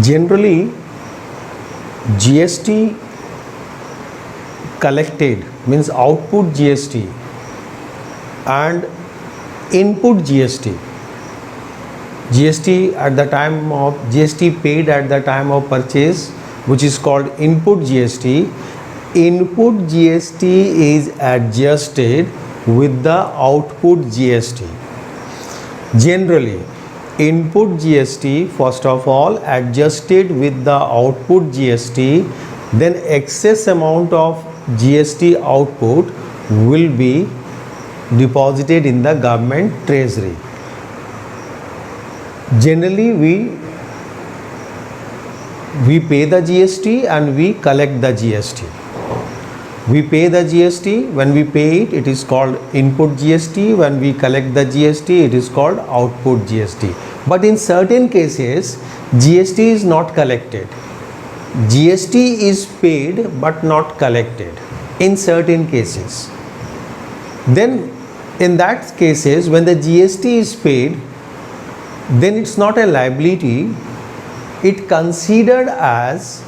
Generally, GST collected means output GST and input GST. GST at the time of GST paid at the time of purchase, which is called input GST. Input GST is adjusted with the output GST. Generally, input GST first of all adjusted with the output GST, then excess amount of GST output will be deposited in the government treasury. Generally, we pay the GST and we collect the GST. We pay the GST. When we pay it, it is called input GST. When we collect the GST, it is called output GST. But in certain cases, GST is not collected. GST is paid but not collected in certain cases. Then in that cases, when the GST is paid, then it's not a liability, it considered as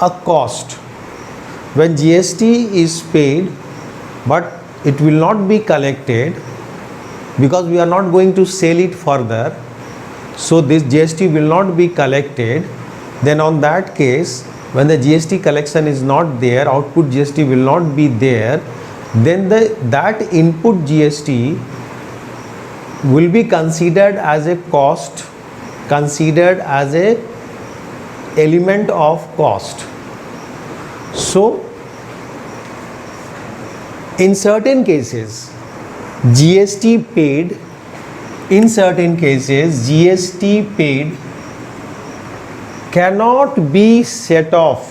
a cost. When GST is paid but it will not be collected because we are not going to sell it further, so this GST will not be collected, then on that case, when the GST collection is not there, output GST will not be there, then that input GST will be considered as a cost, considered as a element of cost. So in certain cases GST paid, in certain cases GST paid cannot be set off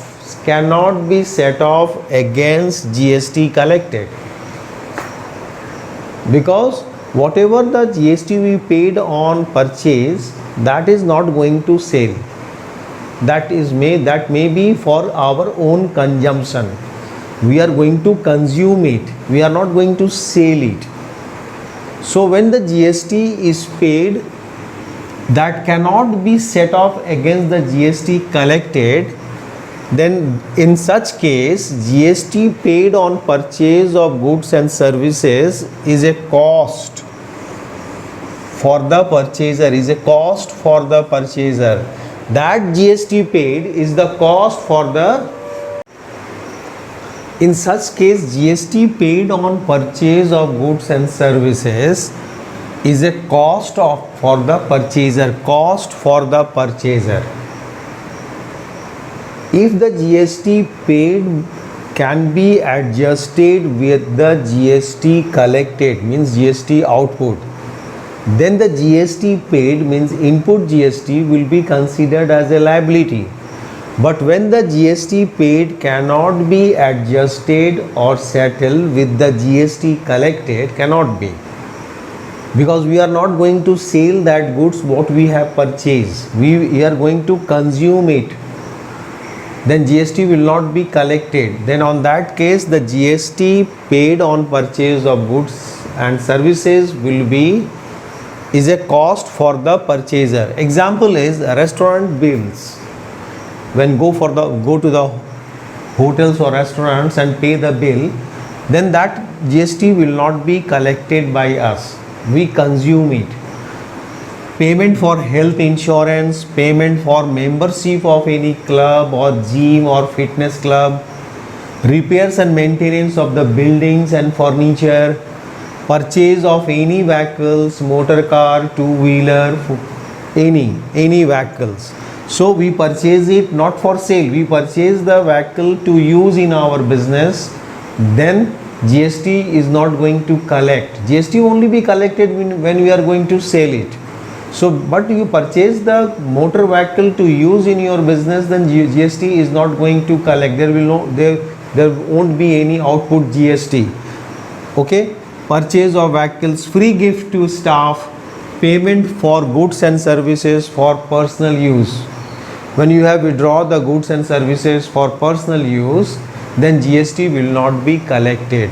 against GST collected, because whatever the GST we paid on purchase, that is not going to sell. That may be for our own consumption. We are going to consume it. We are not going to sell it. So when the GST is paid, that cannot be set off against the GST collected, then in such case GST paid on purchase of goods and services is a cost for the purchaser, is a cost for the purchaser. That GST paid is the cost for the, in such case GST paid on purchase of goods and services is a cost for the purchaser, cost for the purchaser. If the GST paid can be adjusted with the GST collected, means GST output, then the GST paid means input GST will be considered as a liability. But when the GST paid cannot be adjusted or settled with the GST collected, cannot be, because we are not going to sell that goods what we have purchased, we are going to consume it, then GST will not be collected. Then on that case the GST paid on purchase of goods and services is a cost for the purchaser. Example is restaurant bills. When go to the hotels or restaurants and pay the bill, then that GST will not be collected by us. We consume it. Payment for health insurance, payment for membership of any club or gym or fitness club, repairs and maintenance of the buildings and furniture, purchase of any vehicles, motor car, two-wheeler, any vehicles. So we purchase it not for sale, we purchase the vehicle to use in our business, then GST is not going to collect. GST only be collected when we are going to sell it. So but you purchase the motor vehicle to use in your business, then GST is not going to collect. There won't be any output GST. Okay, purchase of vehicles, free gift to staff, payment for goods and services for personal use. When you have withdrawn the goods and services for personal use, then GST will not be collected.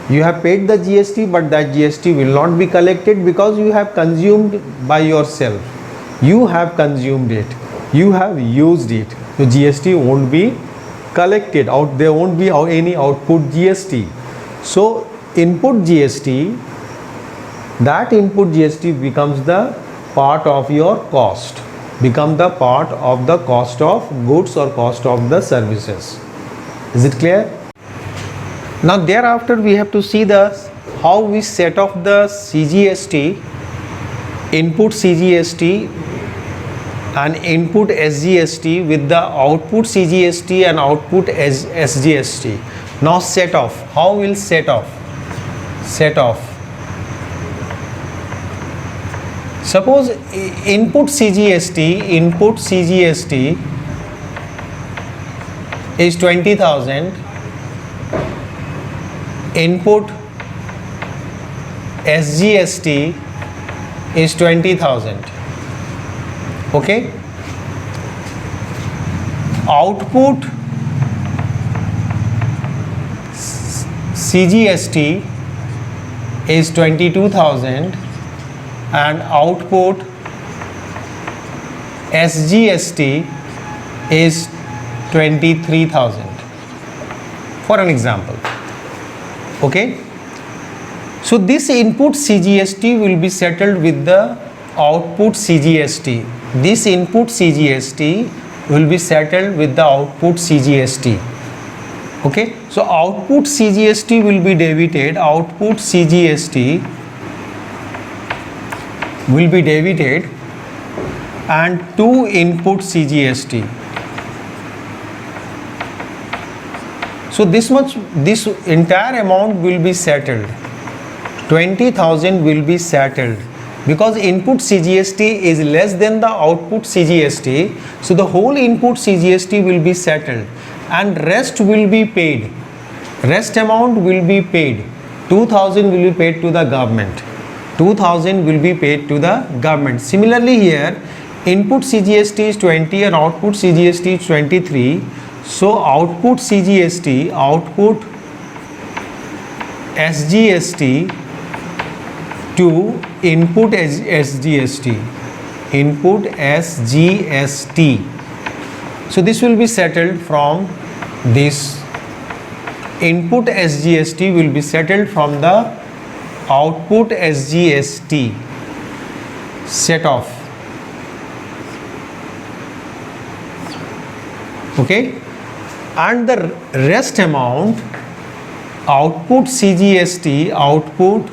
You have paid the GST, but that GST will not be collected because you have consumed by yourself. You have consumed it, you have used it, so GST won't be collected out, there won't be any output GST. So input GST, that input GST becomes the part of your cost, become the part of the cost of goods or cost of the services. Is it clear? Now thereafter we have to see the how we set off the CGST, input CGST and input SGST with the output CGST and output SGST. Now set off. How will set off? Set off. Suppose input CGST is 20,000. Input SGST is 20,000. Okay. Output CGST is 22,000 and output SGST is 23,000 for an example. Okay. So this input CGST will be settled with the output CGST. This input CGST will be settled with the output CGST. Okay. So output CGST will be debited. Output CGST will be debited and to input CGST. So this entire amount will be settled. 20,000 will be settled because input CGST is less than the output CGST. So the whole input CGST will be settled and rest will be paid. Rest amount will be paid. 2,000 will be paid to the government. 2,000 will be paid to the government. Similarly here, input CGST is 20 and output CGST is 23. So output CGST, output SGST to input SGST, input SGST. So this will be settled from this. Input SGST will be settled from the output SGST set off. Okay, and the rest amount, output CGST, output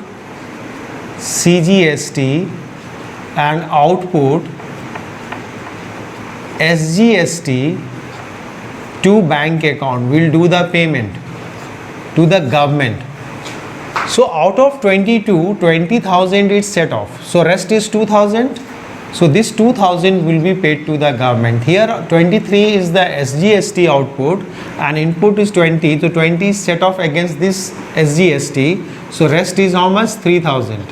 CGST and output SGST to bank account will do the payment to the government. So out of 22, 20,000 is set off. So rest is 2,000. So this 2,000 will be paid to the government. Here 23 is the SGST output and input is 20. So 20 is set off against this SGST. So rest is how much? 3,000.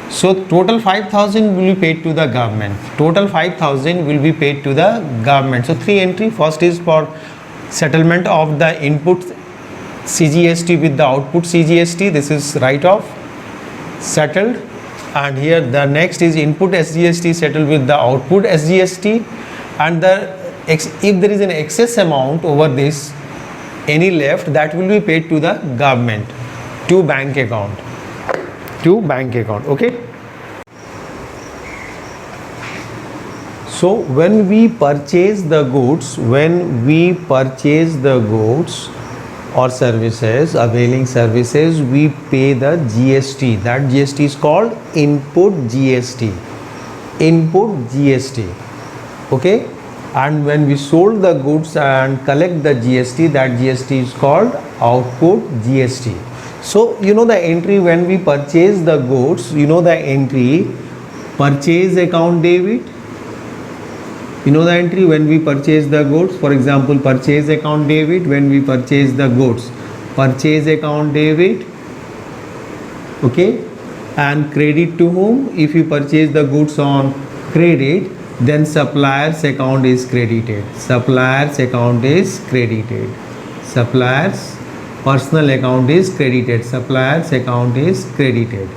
So total 5,000 will be paid to the government. Total 5,000 will be paid to the government. So three entry. First is for settlement of the input CGST with the output CGST. This is write off, settled. And here the next is input SGST settled with the output SGST, and if there is an excess amount over this, any left, that will be paid to the government to bank account, okay. So when we purchase the goods, or services, availing services, we pay the GST. That GST is called input GST. Okay. And when we sold the goods and collect the GST, that GST is called output GST. So you know the entry when we purchase the goods, you know the entry purchase account debit. You know the entry when we purchase the goods. For example, purchase account debit when we purchase the goods. Purchase account debit. Okay. And credit to whom? If you purchase the goods on credit, then supplier's account is credited. Supplier's account is credited. Supplier's personal account is credited. Supplier's account is credited.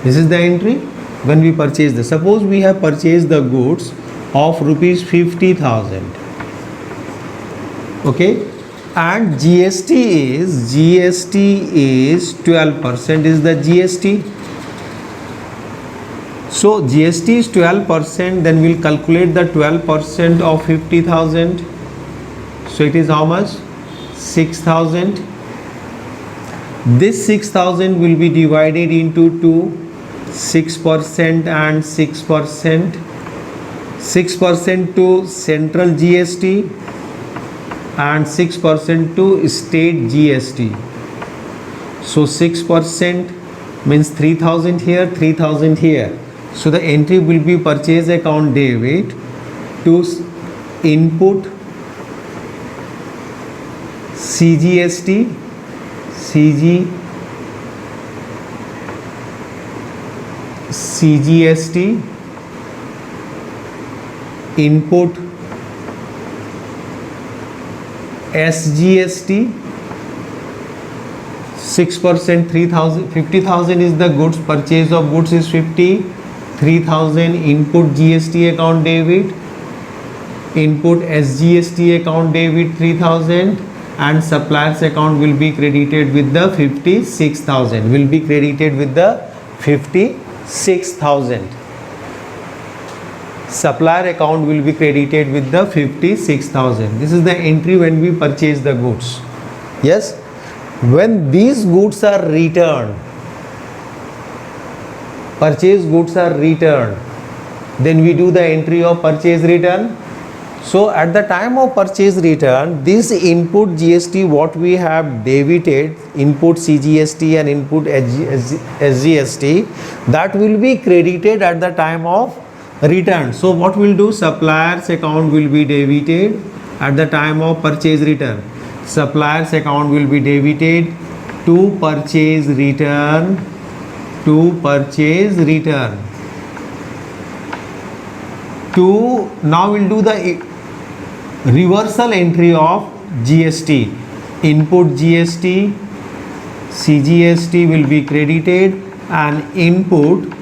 This is the entry. when we purchase the, suppose we have purchased the goods of rupees 50,000, okay, and GST is 12% is the GST. So GST is 12%, then we'll calculate the 12% of 50,000. So it is how much? 6,000. This 6,000 will be divided into 2, 6% and 6%. 6% to central GST and 6% to state GST. So 6% means 3,000 here, 3,000 here. So the entry will be purchase account debit to input CGST, CGST, input SGST. 6%, 3,000, 50,000 is the goods, purchase of goods is 50, 3,000 input GST account debit, input SGST account debit 3,000, and suppliers account will be credited with the 56,000, will be credited with the 56,000. Supplier account will be credited with the 56,000. This is the entry when we purchase the goods. Yes, when these goods are returned, purchased goods are returned, then we do the entry of purchase return. So at the time of purchase return, this input GST what we have debited, input CGST and input SGST, that will be credited at the time of return. So what will do, suppliers account will be debited at the time of purchase return. Suppliers account will be debited to purchase return, to purchase return. To now we'll do the reversal entry of GST. Input GST, CGST will be credited and input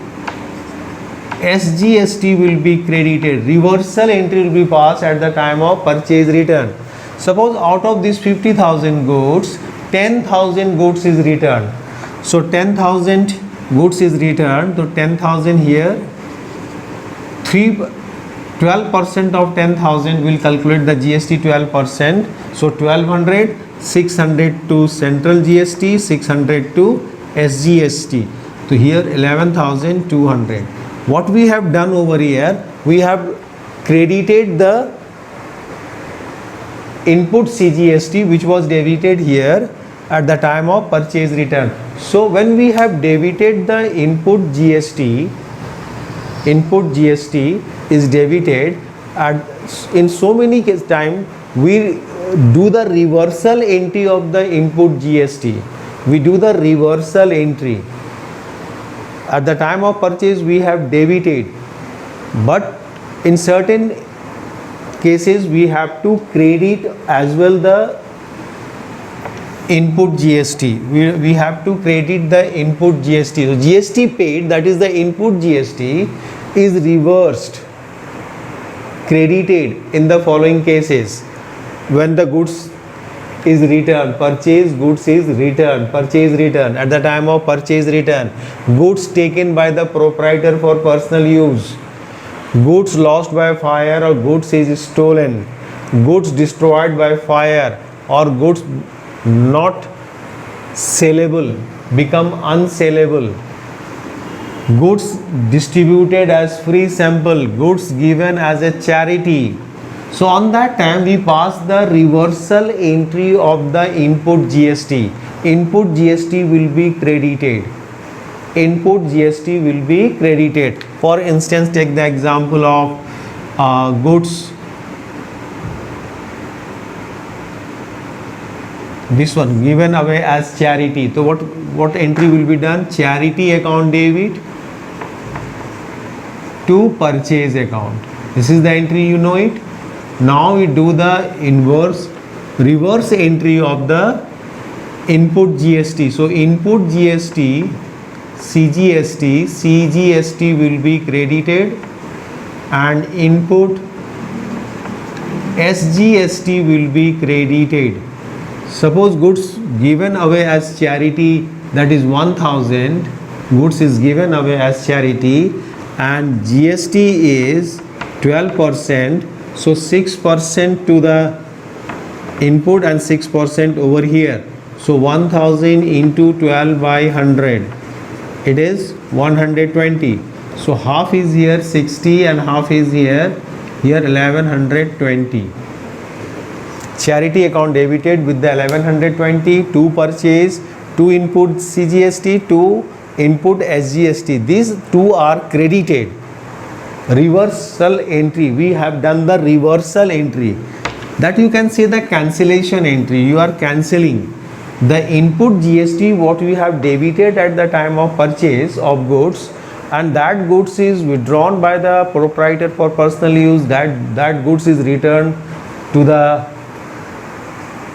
SGST will be credited. Reversal entry will be passed at the time of purchase return. Suppose out of these 50,000 goods, 10,000 goods is returned. So 10,000 goods is returned. So 10,000 here, 12% of 10,000 will calculate the GST 12%. So 1200, 600 to central GST, 600 to SGST. So here 11,200. What we have done over here, we have credited the input CGST which was debited here at the time of purchase return. So when we have debited the input GST is debited, and in so many case time we do the reversal entry of the input GST. We do the reversal entry. At the time of purchase we have debited, but in certain cases we have to credit as well the input GST. We have to credit the input GST. So GST paid, that is the input GST, is reversed, credited in the following cases. When the goods is returned, purchase goods is returned, purchase return. At the time of purchase return, goods taken by the proprietor for personal use, goods lost by fire or goods is stolen, goods destroyed by fire or goods not sellable become unsellable, goods distributed as free sample, goods given as a charity. So on that time we pass the reversal entry of the input GST. Input GST will be credited. Input GST will be credited. For instance, take the example of goods. This one given away as charity. So what entry will be done? Charity account debit to purchase account. This is the entry, you know it. Now we do the reverse entry of the input GST. So input GST CGST, CGST will be credited, and input SGST will be credited. Suppose goods given away as charity, that is 1000, goods is given away as charity, and GST is 12%, so 6% to the input and 6% over here. So 1000 into 12 by 100, it is 120. So half is here 60 and half is here 1120. Charity account debited with the 1120 to purchase, to input CGST, to input SGST. These two are credited. Reversal entry, we have done the reversal entry. That you can say the cancellation entry. You are cancelling the input GST what we have debited at the time of purchase of goods, and that goods is withdrawn by the proprietor for personal use. That goods is returned to the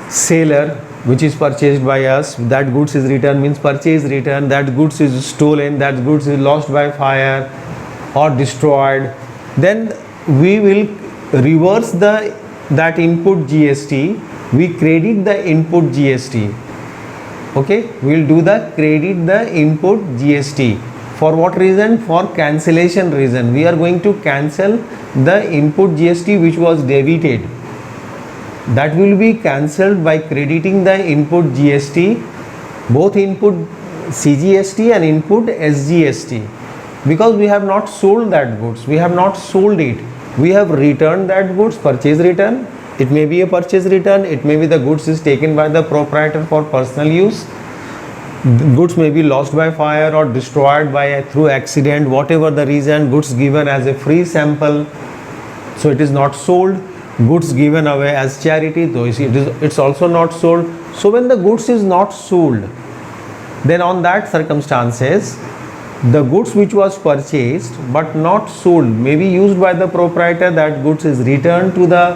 seller which is purchased by us. That goods is returned means purchase return. That goods is stolen, that goods is lost by fire or destroyed. Then we will reverse that input GST. We credit the input GST. Okay, we will do the credit the input GST. For what reason? For cancellation reason. We are going to cancel the input GST which was debited. That will be cancelled by crediting the input GST, both input CGST and input SGST, because we have not sold that goods, we have not sold it, we have returned that goods, purchase return. It may be a purchase return, it may be the goods is taken by the proprietor for personal use. The goods may be lost by fire or destroyed through accident, whatever the reason. Goods given as a free sample, so it is not sold. Goods given away as charity, though it's also not sold. So when the goods is not sold, then on that circumstances, the goods which was purchased but not sold may be used by the proprietor. That goods is returned to the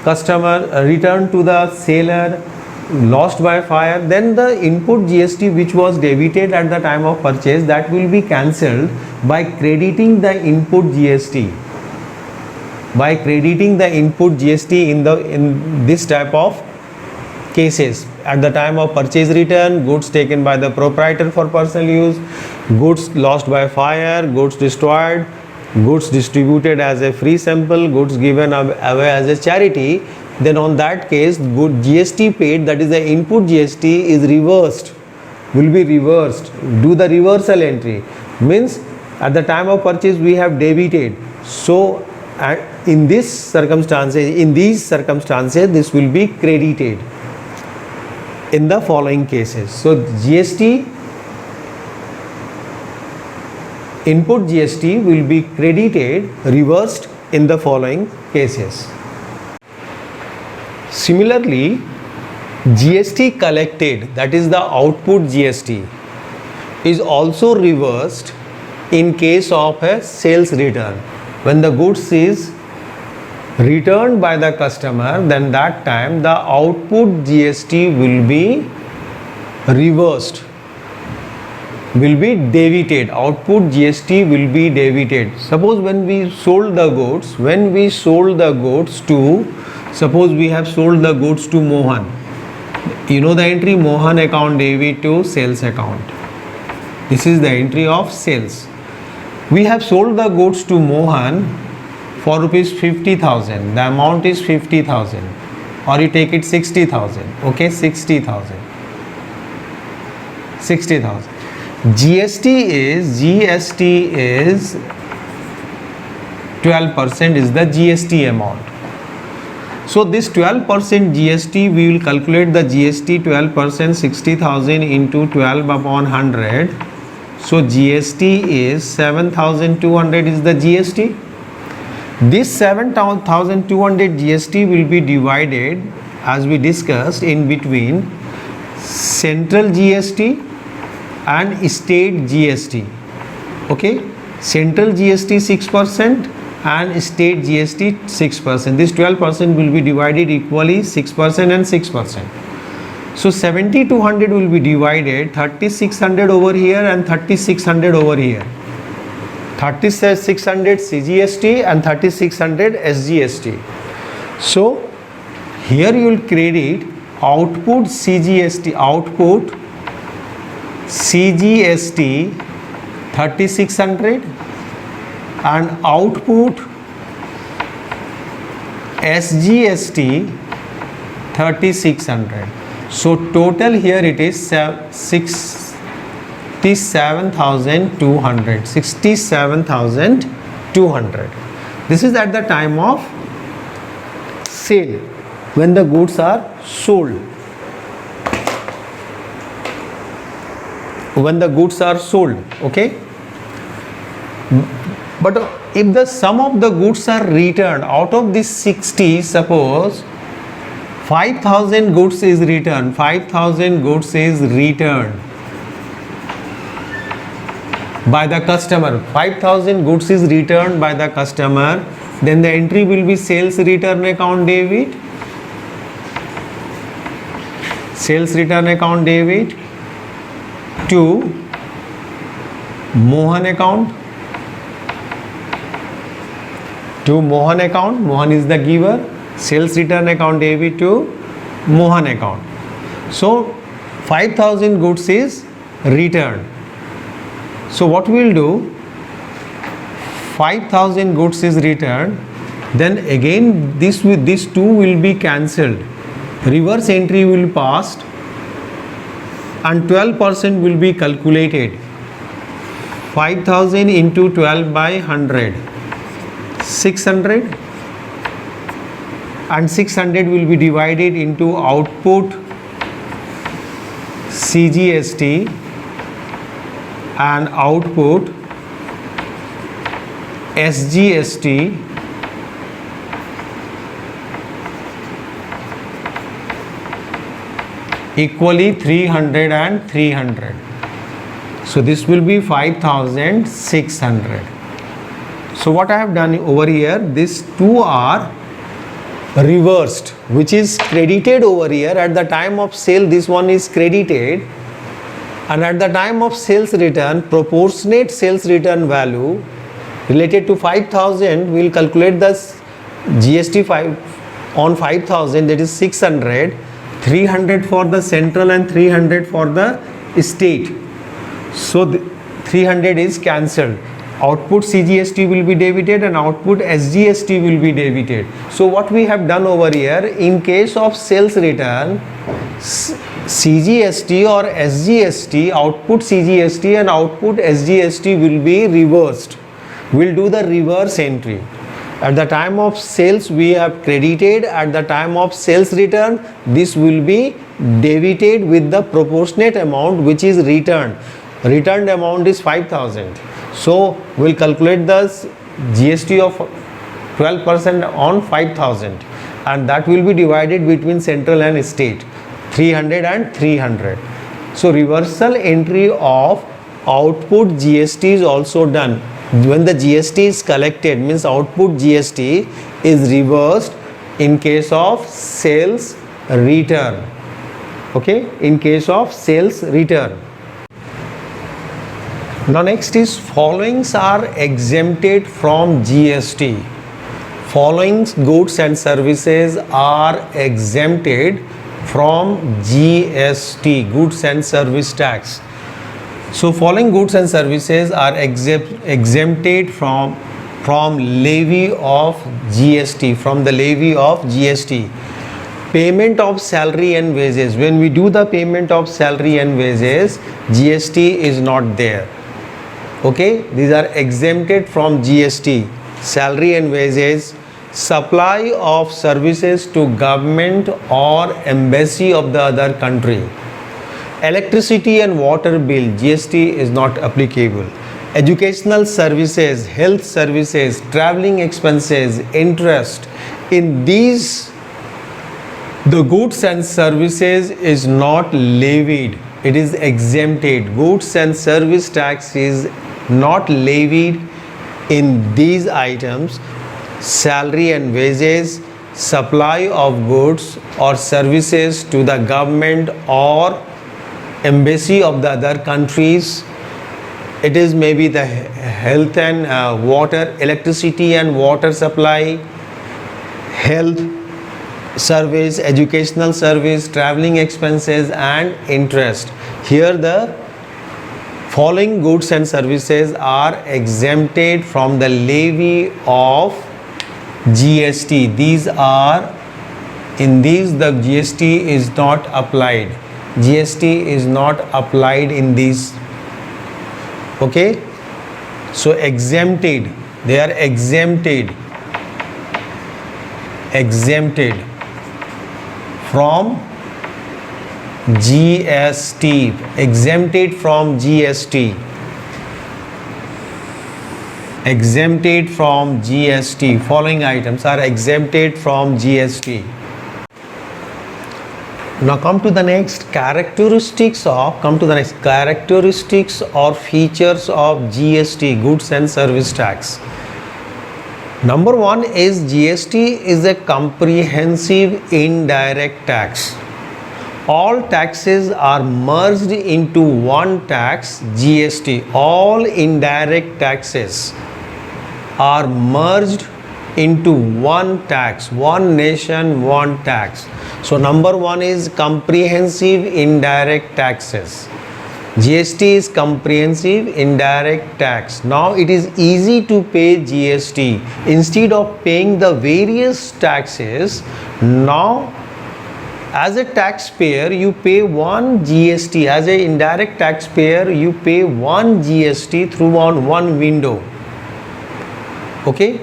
customer, returned to the seller, lost by fire. Then the input GST which was debited at the time of purchase, that will be cancelled by crediting the input GST. By crediting the input GST in this type of cases. At the time of purchase return, goods taken by the proprietor for personal use, goods lost by fire, goods destroyed, goods distributed as a free sample, goods given away as a charity, then on that case, good GST paid, that is the input GST, is reversed, will be reversed. Do the reversal entry, means at the time of purchase we have debited. So in these circumstances, this will be credited in the following cases. So GST, input GST will be credited, reversed in the following cases. Similarly, GST collected, that is the output GST, is also reversed in case of a sales return. When the goods is returned by the customer, then that time the output GST will be reversed, will be debited. Output GST will be debited. Suppose when we sold the goods, suppose we have sold the goods to Mohan. You know the entry, Mohan account debit to sales account. This is the entry of sales. We have sold the goods to Mohan for rupees 50,000. The amount is 50,000, or you take it 60,000. Okay, 60,000. GST is 12% is the GST amount. So this 12% GST, we will calculate the GST 12%, 60,000 into 12 upon 100. So GST is 7,200 is the GST. This 7,200 GST will be divided, as we discussed, in between central GST and state GST. Okay, central GST 6% and state GST 6%. This 12% will be divided equally 6% and 6%. So 7200 will be divided 3600 over here and 3600 over here. 3600 CGST and 3600 SGST. So here you will credit output CGST, output CGST 3600 and output SGST 3600. So total here it is 67,200. 67,200. This is at the time of sale, when the goods are sold. When the goods are sold, okay? But if the sum of the goods are returned, out of this 60, suppose 5,000 goods is returned, 5,000 goods is returned by the customer, 5,000 goods is returned by the customer, then the entry will be sales return account debit, sales return account debit to Mohan account, to Mohan account, Mohan is the giver, sales return account debit to Mohan account. So 5,000 goods is returned. So what we will do, 5,000 goods is returned, then again this two will be cancelled, reverse entry will pass and 12% will be calculated. 5,000 into 12 by 100, 600, and 600 will be divided into output CGST and output SGST equally 300 and 300. So this will be 5,600. So what I have done over here, these two are reversed, which is credited over here at the time of sale. This one is credited, and at the time of sales return, proportionate sales return value related to 5,000, we will calculate the GST 5 on 5,000, that is 600, 300 for the central and 300 for the state. So 300 is cancelled. Output CGST will be debited and output SGST will be debited. So what we have done over here, in case of sales return, CGST or SGST, output CGST and output SGST will be reversed. We will do the reverse entry. At the time of sales we have credited, at the time of sales return this will be debited with the proportionate amount which is returned. Returned amount is 5,000. So we will calculate the GST of 12% on 5,000 and that will be divided between central and state, 300 and 300. So reversal entry of output GST is also done. When the GST is collected, means output GST is reversed in case of sales return. Okay, in case of sales return. Now next is followings are exempted from GST. Following goods and services are exempted from GST, goods and service tax. So following goods and services are exempted from levy of GST, from the levy of GST. Payment of salary and wages. When we do the payment of salary and wages, GST is not there. Okay, these are exempted from GST. Salary and wages, supply of services to government or embassy of the other country. Electricity and water bill, GST is not applicable. Educational services, health services, traveling expenses, interest, in these the goods and services is not levied, it is exempted. Goods and service tax is not levied in these items. Salary and wages, supply of goods or services to the government or embassy of the other countries. It is maybe the health and water, electricity and water supply, health service, educational service, traveling expenses and interest. Here the following goods and services are exempted from the levy of GST. In these the GST is not applied. GST is not applied in these. Okay, so exempted, they are exempted from GST, exempted from GST, exempted from GST. Following items are exempted from GST. Now come to the next characteristics or features of GST, goods and service tax. Number one is GST is a comprehensive indirect tax. All taxes are merged into one tax, GST. All indirect taxes are merged into one tax, one nation, one tax. So number one is comprehensive indirect taxes. GST is comprehensive indirect tax. Now it is easy to pay GST. Instead of paying the various taxes, now as a taxpayer you pay one GST. As an indirect taxpayer you pay one GST through one window. Okay,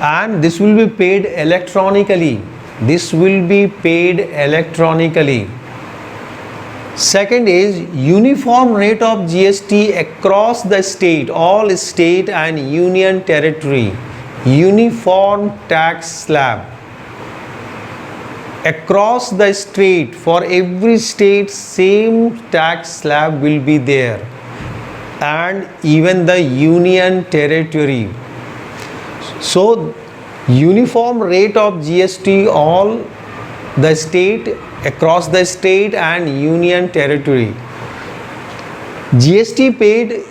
and this will be paid electronically. Second is uniform rate of GST across the state, all state and union territory. Uniform tax slab across the state. For every state same tax slab will be there, and even the union territory. So uniform rate of GST all the state, across the state and union territory. GST paid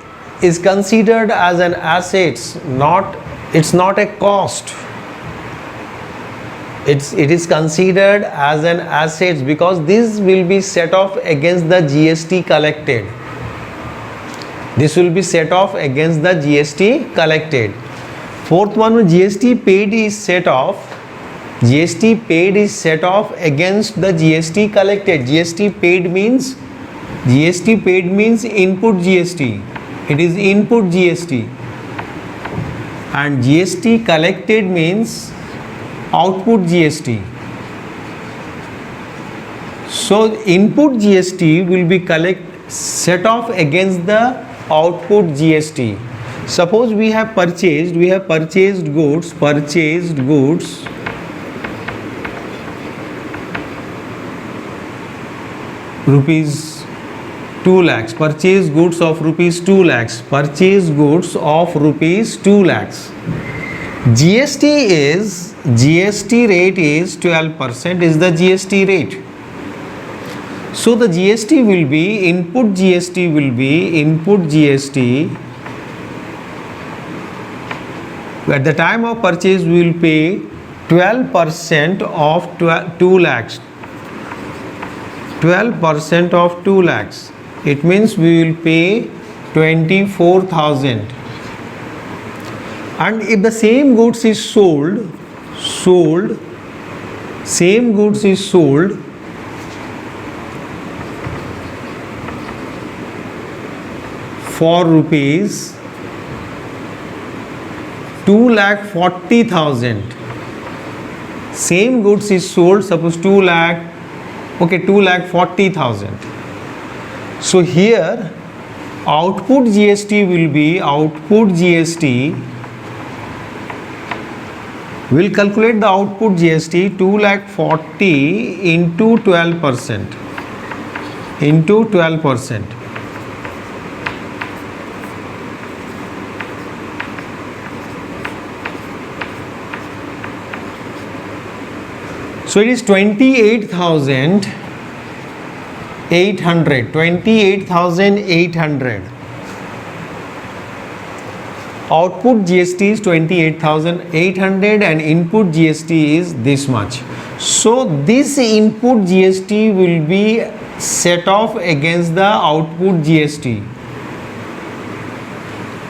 is considered as an asset, it's not a cost. It is considered as an asset because this will be set off against the GST collected. This will be set off against the GST collected. Fourth one, GST paid is set off against the GST collected. GST paid means input GST. It is input GST. And GST collected means output GST. So input GST will be set off against the output GST. Suppose we have purchased goods rupees 2 lakhs, purchased goods of rupees 2 lakhs, GST rate is 12% is the GST rate. So the GST will be input GST. At the time of purchase we will pay 12% of 2 lakhs. 12% of 2 lakhs. It means we will pay 24,000. And if the same goods is sold for rupees 2,40,000. Same goods is sold, suppose 2,40,000. So here output GST will be we'll calculate the output GST 2,40,000 into 12%. So it is 28,800. Output GST is 28,800 and input GST is this much. So this input GST will be set off against the output GST,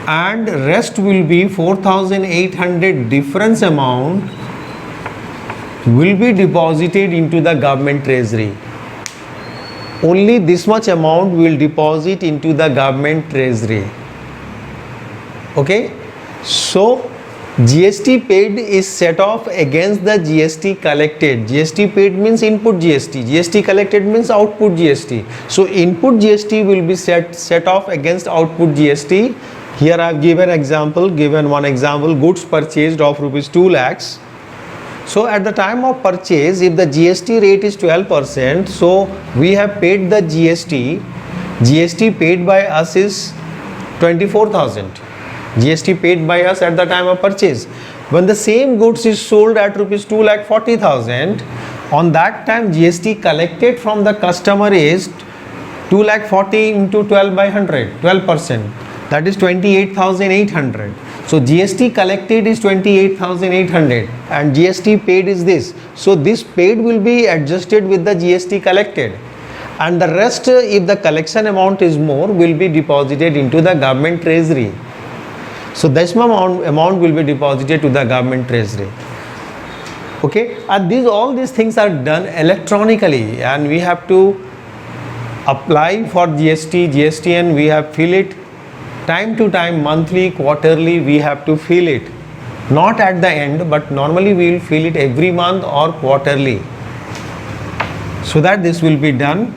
and rest will be 4,800 difference amount will be deposited into the government treasury. Only this much amount will deposit into the government treasury. Okay, so GST paid is set off against the GST collected. GST paid means input GST, GST collected means output GST. So input GST will be set off against output GST. Here I have given one example, goods purchased of rupees 2 lakhs. So at the time of purchase, if the GST rate is 12%, so we have paid the GST. GST paid by us is 24,000. GST paid by us at the time of purchase. When the same goods is sold at rupees 2,40,000, on that time GST collected from the customer is 2,40,000 into 12 by 100, 12%. That is 28,800. So GST collected is 28,800 and GST paid is this. So this paid will be adjusted with the GST collected, and the rest, if the collection amount is more, will be deposited into the government treasury. So this amount will be deposited to the government treasury. Okay, and all these things are done electronically, and we have to apply for GST and we have fill it time to time, monthly, quarterly, we have to fill it. Not at the end, but normally we will fill it every month or quarterly, so that this will be done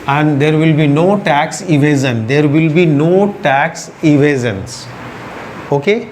and there will be no tax evasion. There will be no tax evasions. Okay.